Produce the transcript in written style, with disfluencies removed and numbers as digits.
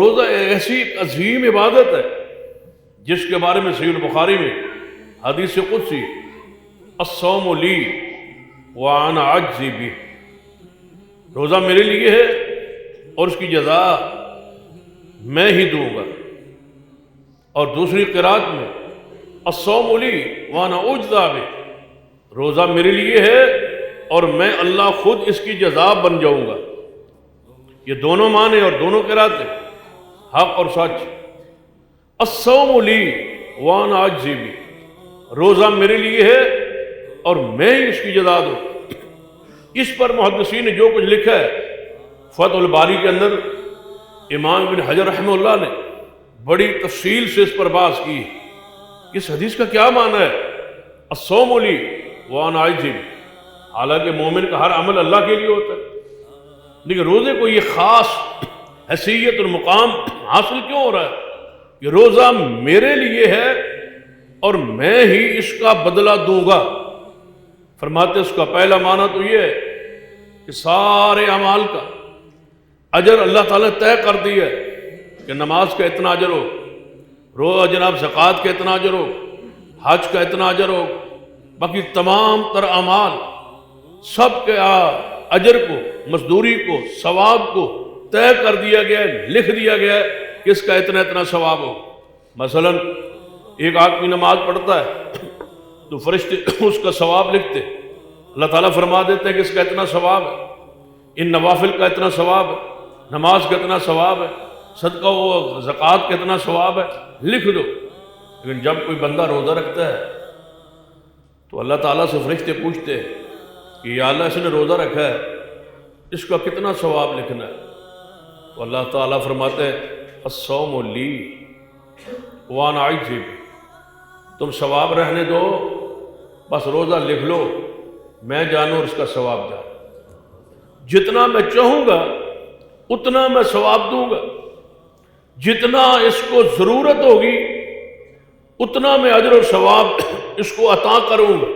روزہ ایسی ایک عظیم عبادت ہے جس کے بارے میں صحیح البخاری میں حدیث قدسی الصوم لی وانا اجزی بہ، روزہ میرے لیے ہے اور اس کی جزا میں ہی دوں گا۔ اور دوسری قرات میں الصوم لی وانا اجزی بہ، روزہ میرے لیے ہے اور میں اللہ خود اس کی جزا بن جاؤں گا۔ یہ دونوں معنی اور دونوں قراتیں حق اور سچ۔ الصوم لی وانا اجزی بہ، روزہ میرے لیے ہے اور میں ہی اس کی جزا دوں۔ اس پر محدثین نے جو کچھ لکھا ہے، فتح الباری کے اندر امام ابن حجر رحمہ اللہ نے بڑی تفصیل سے اس پر بحث کی۔ اس حدیث کا کیا معنی ہے الصوم لی وانا اجزی بہ؟ حالانکہ مومن کا ہر عمل اللہ کے لیے ہوتا ہے، لیکن روزے کو یہ خاص حیثیت اور مقام حاصل کیوں ہو رہا ہے؟ یہ روزہ میرے لیے ہے اور میں ہی اس کا بدلہ دوں گا۔ فرماتے اس کا پہلا معنی تو یہ ہے کہ سارے اعمال کا اجر اللہ تعالیٰ نے طے کر دیا ہے کہ نماز کا اتنا اجر ہو، روزہ جناب زکوٰۃ کا اتنا اجر ہو، حج کا اتنا اجر ہو، باقی تمام تر اعمال سب کے اجر کو، مزدوری کو، ثواب کو طے کر دیا گیا ہے، لکھ دیا گیا ہے کہ اس کا اتنا اتنا ثواب ہو۔ مثلا ایک آدمی نماز پڑھتا ہے تو فرشتے اس کا ثواب لکھتے، اللہ تعالیٰ فرما دیتے ہیں کہ اس کا اتنا ثواب ہے، ان نوافل کا اتنا ثواب ہے، نماز کا اتنا ثواب ہے، صدقہ و زکوٰۃ کا اتنا ثواب ہے، لکھ دو۔ لیکن جب کوئی بندہ روزہ رکھتا ہے تو اللہ تعالیٰ سے فرشتے پوچھتے ہیں کہ یا اللہ اس نے روزہ رکھا ہے، اس کا کتنا ثواب لکھنا ہے؟ تو اللہ تعالیٰ فرماتے ہیں الصوم لی وانا اجزی بہ، تم ثواب رہنے دو، بس روزہ لکھ لو، میں جانوں اور اس کا ثواب جانوں۔ جتنا میں چاہوں گا اتنا میں ثواب دوں گا، جتنا اس کو ضرورت ہوگی اتنا میں اجر و ثواب اس کو عطا کروں گا۔